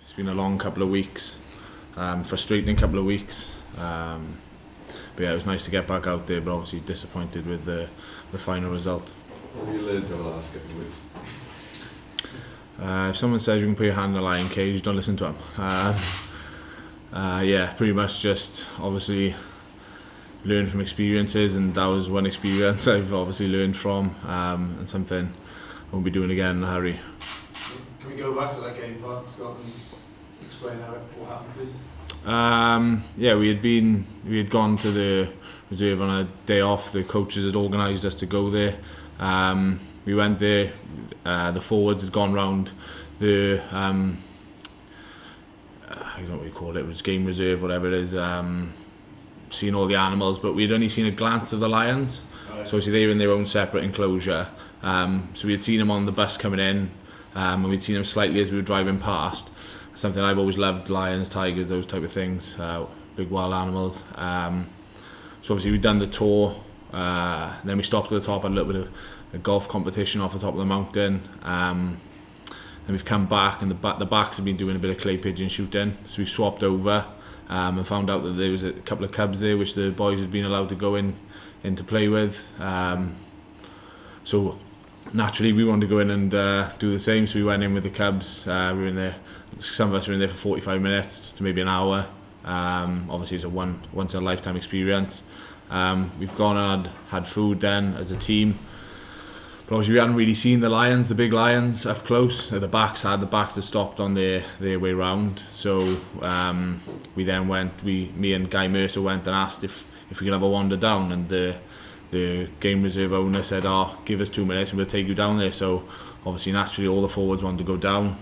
It's been a long couple of weeks, frustrating couple of weeks. But yeah, it was nice to get back out there, but obviously disappointed with the final result. What have you learned over the last couple of weeks? If someone says you can put your hand in a lion cage, don't listen to them. Yeah, pretty much just obviously learn from experiences, and that was one experience I've obviously learned from, and something I won't be doing again in a hurry. Can we go back to that game part, Scott, and explain what happened, please? Yeah, we had gone to the reserve on a day off. The coaches had organised us to go there. We went there. The forwards had gone round the I don't know what you call it. It was game reserve, whatever it is. Seen all the animals, but we'd only seen a glance of the lions. Right. So obviously they were in their own separate enclosure. So we had seen them on the bus coming in, and we'd seen them slightly as we were driving past. Something I've always loved: lions, tigers, those type of things, big wild animals. So obviously we'd done the tour. Then we stopped at the top, had a little bit of a golf competition off the top of the mountain. Then we've come back, and the backs have been doing a bit of clay pigeon shooting. So we swapped over and found out that there was a couple of cubs there, which the boys had been allowed to go in to play with. So naturally we wanted to go in and do the same. So we went in with the cubs. We were in there. Some of us were in there for 45 minutes to maybe an hour. Obviously it's a once in a lifetime experience. We've gone and had food then as a team. But obviously we hadn't really seen the lions, the big lions, up close. The backs had stopped on their way round. So we then went. Me and Guy Mercer went and asked if we could have a wander down, and the game reserve owner said, "Oh, give us 2 minutes and we'll take you down there." So obviously naturally all the forwards wanted to go down.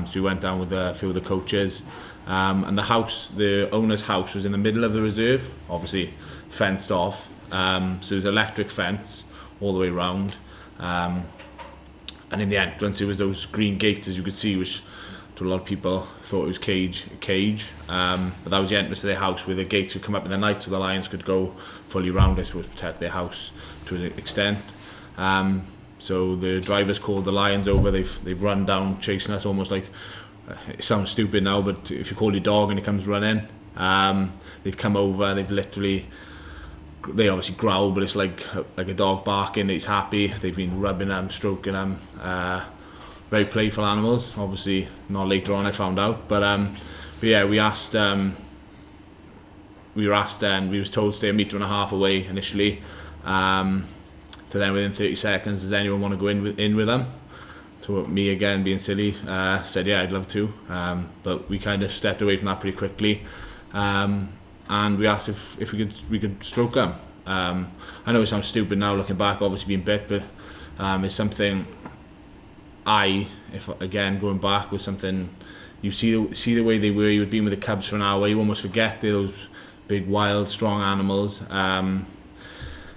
So we went down with a few of the coaches, and the owner's house was in the middle of the reserve, obviously fenced off. So it was electric fence all the way round. And in the entrance it was those green gates, as you could see, which to a lot of people thought it was a cage. But that was the entrance to their house, where the gates would come up in the night so the lions could go fully round, I suppose, protect their house to an extent. So the drivers called the lions over. They've run down chasing us, almost like, it sounds stupid now, but if you call your dog and it comes running, they've come over. They obviously growl, but it's like a dog barking. He's happy. They've been rubbing them, stroking them. Very playful animals. Obviously, not later on I found out. But yeah, we were asked then. We was told to stay 1.5 meters away initially. To then within 30 seconds, does anyone want to go in with them? So me, again being silly, said yeah, I'd love to. But we kind of stepped away from that pretty quickly. And we asked if we could stroke them. I know it sounds stupid now looking back, obviously being bit, but it's something going back, was something you see the way they were. You had been with the cubs for an hour, you almost forget they're those big, wild, strong animals.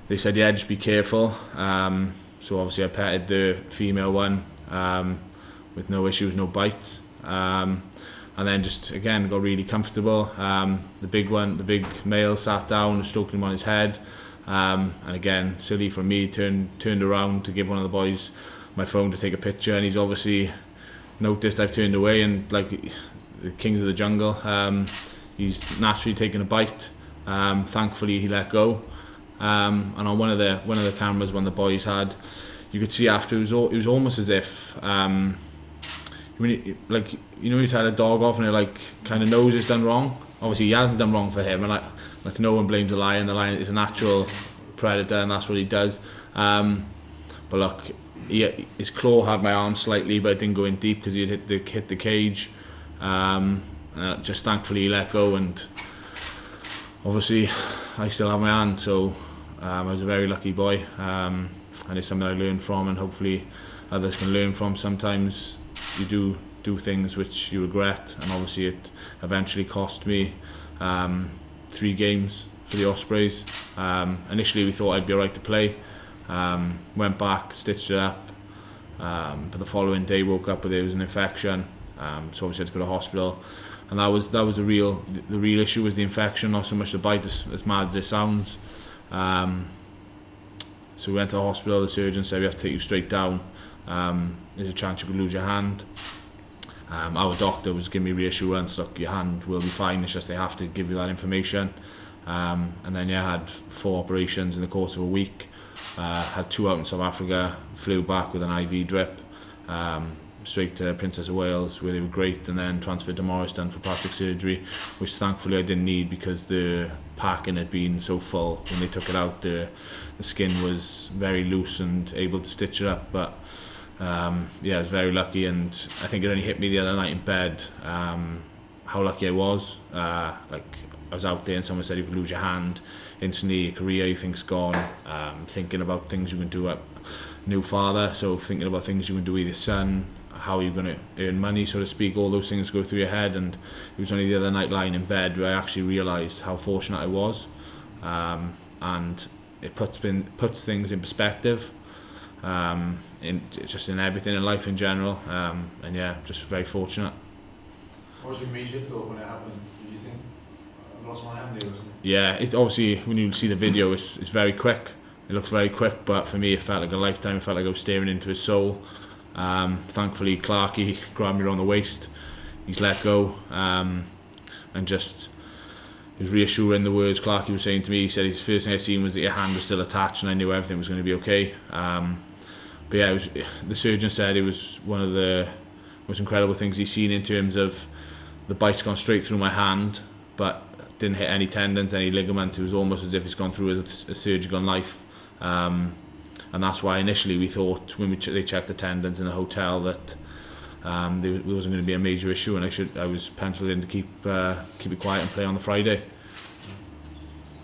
They said, yeah, just be careful. So obviously I petted the female one with no issues, no bites. And then just again got really comfortable. The big male sat down, stroking him on his head, and again, silly for me, turned around to give one of the boys my phone to take a picture, and he's obviously noticed I've turned away, and like the kings of the jungle, he's naturally taken a bite. Thankfully he let go, and on one of the cameras one the boys had, you could see after it was almost as if you tell a dog off and it like kind of knows it's done wrong. Obviously he hasn't done wrong for him, and like no one blames the lion. The lion is a natural predator and that's what he does. But look, his claw had my arm slightly, but it didn't go in deep because he had hit the cage. Just thankfully he let go, and obviously I still have my hand, so I was a very lucky boy, and it's something I learned from, and hopefully others can learn from. Sometimes you do things which you regret, and obviously it eventually cost me 3 games for the Ospreys. Initially we thought I'd be alright to play. Went back, stitched it up, but the following day woke up with it was an infection, so obviously I had to go to hospital, and that was the real issue, was the infection, not so much the bite, as mad as it sounds. So we went to the hospital. The surgeon said we have to take you straight down. There's a chance you could lose your hand. our doctor was giving me reassurance, look, your hand will be fine, it's just they have to give you that information. And then I had 4 operations in the course of a week, had 2 out in South Africa, flew back with an IV drip, straight to Princess of Wales where they were great, and then transferred to Morriston for plastic surgery, which thankfully I didn't need because the packing had been so full. When they took it out, the skin was very loose and able to stitch it up, but yeah, I was very lucky, and I think it only hit me the other night in bed how lucky I was. Like, I was out there and someone said you could lose your hand instantly, your career you think's gone, thinking about things you can do at new father, so thinking about things you can do with your son, how are you going to earn money, so to speak, all those things go through your head. And it was only the other night lying in bed where I actually realised how fortunate I was, and it puts things in perspective, just in everything in life in general, and yeah, just very fortunate. What was your immediate thought when it happened? Did you think, I've lost my hand here or something? Yeah, it obviously, when you see the video, it's very quick. It looks very quick, but for me it felt like a lifetime. It felt like I was staring into his soul. Thankfully Clarky grabbed me around the waist, he's let go, and just, he was reassuring, the words Clarky was saying to me. He said his first thing I seen was that your hand was still attached and I knew everything was going to be okay. But yeah, the surgeon said it was one of the most incredible things he's seen in terms of the bite's gone straight through my hand but didn't hit any tendons, any ligaments. It was almost as if it's gone through a surgical knife. And that's why initially we thought, when they checked the tendons in the hotel, that there wasn't going to be a major issue, and I was penciled in to keep it quiet and play on the Friday.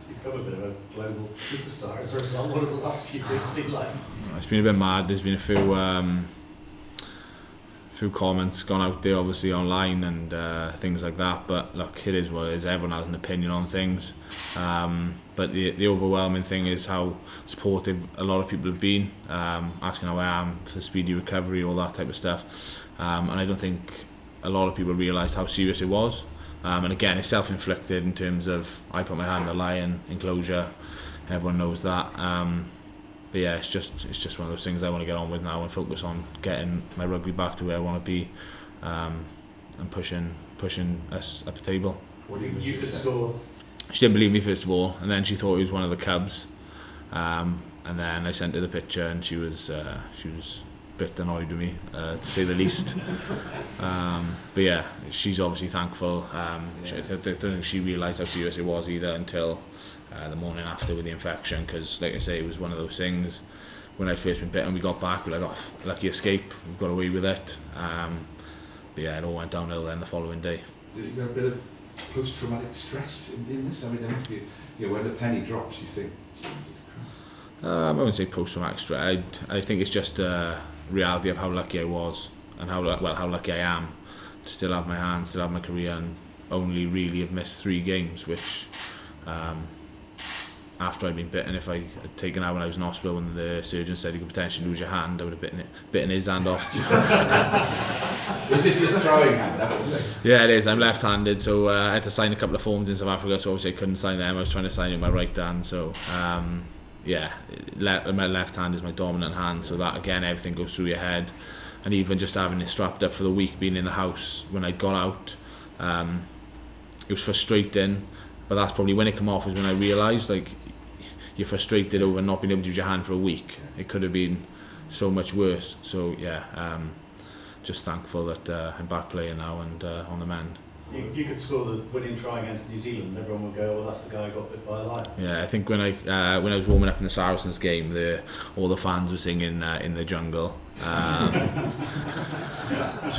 You've become a bit of a global superstar as a result. What have the last few weeks been like? It's been a bit mad. There's been a few comments gone out there, obviously online, and things like that, but look, it is what it is. Everyone has an opinion on things, but the overwhelming thing is how supportive a lot of people have been, asking how I am for speedy recovery, all that type of stuff, and I don't think a lot of people realised how serious it was, and again, it's self-inflicted in terms of I put my hand in a lion enclosure, everyone knows that. But yeah, it's just one of those things I want to get on with now and focus on getting my rugby back to where I want to be, and pushing us up the table. What do you could score? She didn't believe me first of all, and then she thought he was one of the Cubs, and then I sent her the picture, and she was a bit annoyed with me, to say the least. But yeah, she's obviously thankful. I don't think she realised how serious it was either until the morning after with the infection, because like I say, it was one of those things. When I first been bitten, we got back, we're like, oh, lucky escape, we've got away with it. But yeah, it all went downhill then the following day. Did you get a bit of post-traumatic stress in this? I mean, there must be, you know, when the penny drops, you think, Jesus Christ. I wouldn't say post-traumatic stress. I think it's just a reality of how lucky I was, and how lucky I am to still have my hand, still have my career, and only really have missed 3 games, which after I'd been bitten, if I had taken out when I was in hospital when the surgeon said you could potentially lose your hand, I would have bitten his hand off. Is it your throwing hand? That's the thing. Yeah, it is. I'm left-handed, so I had to sign a couple of forms in South Africa, so obviously I couldn't sign them. I was trying to sign it with my right hand, so yeah, my left hand is my dominant hand, so that again, everything goes through your head. And even just having it strapped up for the week, being in the house, when I got out, it was frustrating, but that's probably when it came off is when I realised, like, you're frustrated over not being able to use your hand for a week. It could have been so much worse. So yeah, just thankful that I'm back playing now and on the mend. You could score the winning try against New Zealand, everyone would go, well, that's the guy who got bit by a lion. Yeah, I think when I was warming up in the Saracens game, all the fans were singing In the Jungle. So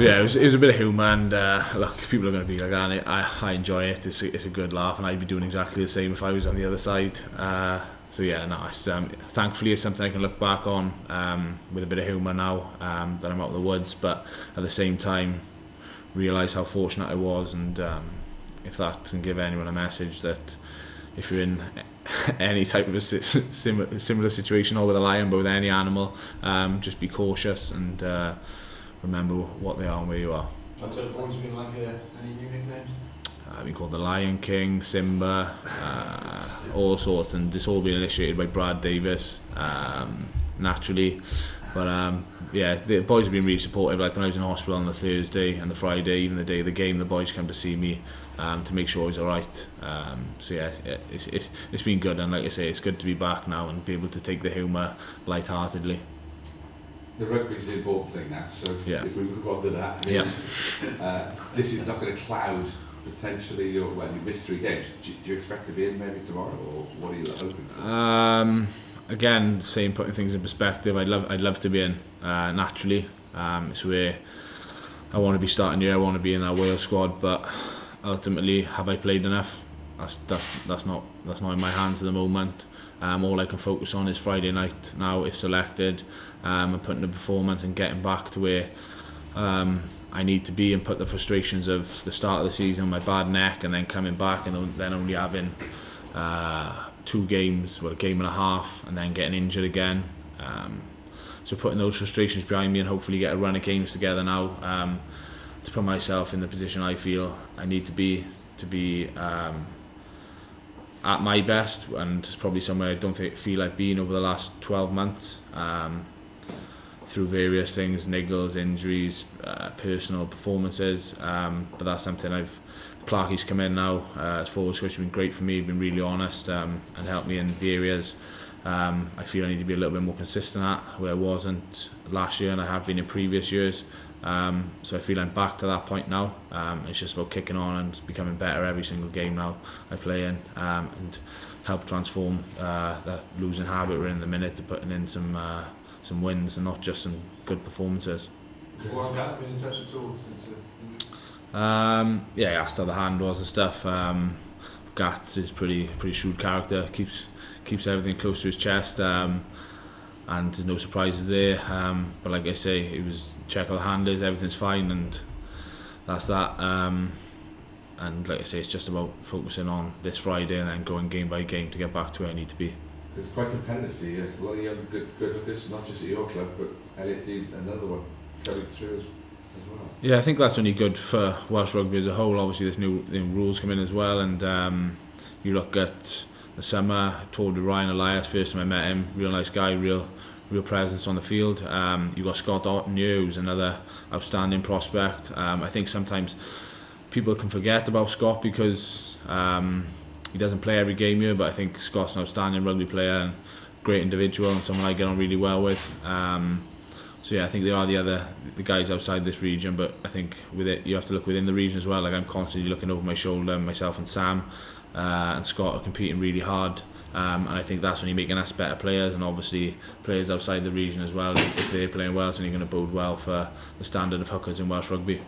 yeah, it was a bit of humour, and look, people are going to be like that, and I enjoy it. It's a good laugh, and I'd be doing exactly the same if I was on the other side. So yeah, no, it's, thankfully it's something I can look back on with a bit of humour now that I'm out of the woods, but at the same time realise how fortunate I was, and if that can give anyone a message that if you're in any type of a similar situation, or with a lion, but with any animal, just be cautious and remember what they are and where you are. What's the ones been like here? Any new nicknames? I've been called the Lion King, Simba, all sorts, and it's all been initiated by Brad Davis, naturally. But yeah, the boys have been really supportive. Like when I was in hospital on the Thursday and the Friday, even the day of the game, the boys come to see me to make sure I was alright. So yeah, it's been good, and like I say, it's good to be back now and be able to take the humour lightheartedly. The rugby's the important thing now, so yeah. If we move on to that, this is not going to cloud potentially your, well, you missed 3 games. Do you expect to be in maybe tomorrow, or what are you hoping for? Again, same, putting things in perspective. I'd love to be in naturally. It's where I want to be starting here. I want to be in that Wales squad, but ultimately, have I played enough? That's not in my hands at the moment. All I can focus on is Friday night now, if selected, and putting the performance and getting back to where I need to be, and put the frustrations of the start of the season, my bad neck, and then coming back and then only having 2 games, well, a game and a half, and then getting injured again. So putting those frustrations behind me and hopefully get a run of games together now, to put myself in the position I feel I need to be at my best, and it's probably somewhere I don't feel I've been over the last 12 months, through various things, niggles, injuries, personal performances, but that's something Clarkie's come in now as forward coach. He's been great for me, been really honest, and helped me in the areas I feel I need to be a little bit more consistent at, where I wasn't last year and I have been in previous years. So I feel I'm back to that point now. It's just about kicking on and becoming better every single game now I play in, and help transform that losing habit we're in the minute to putting in some wins and not just some good performances. Warren Gatt been in touch at all since? Yeah, I asked how the hand was and stuff. Gats is pretty shrewd character. Keeps everything close to his chest. And there's no surprises there, but like I say, it was check how the hand is, everything's fine, and that's that. And like I say, it's just about focusing on this Friday and then going game by game to get back to where I need to be. It's quite competitive for you. A lot of young good hookers, not just at your club, but Elliot D's another one coming through as well. Yeah, I think that's only good for Welsh rugby as a whole. Obviously there's new rules come in as well, and you look at the summer, I told Ryan Elias, first time I met him, real nice guy, real presence on the field. You got Scott Otten here, who's another outstanding prospect. I think sometimes people can forget about Scott because he doesn't play every game here, but I think Scott's an outstanding rugby player and great individual and someone I get on really well with. So yeah, I think there are the guys outside this region, but I think with it you have to look within the region as well. Like I'm constantly looking over my shoulder, myself and Sam and Scott are competing really hard, and I think that's only making us better players, and obviously players outside the region as well. If they're playing well, it's only going to bode well for the standard of hookers in Welsh rugby.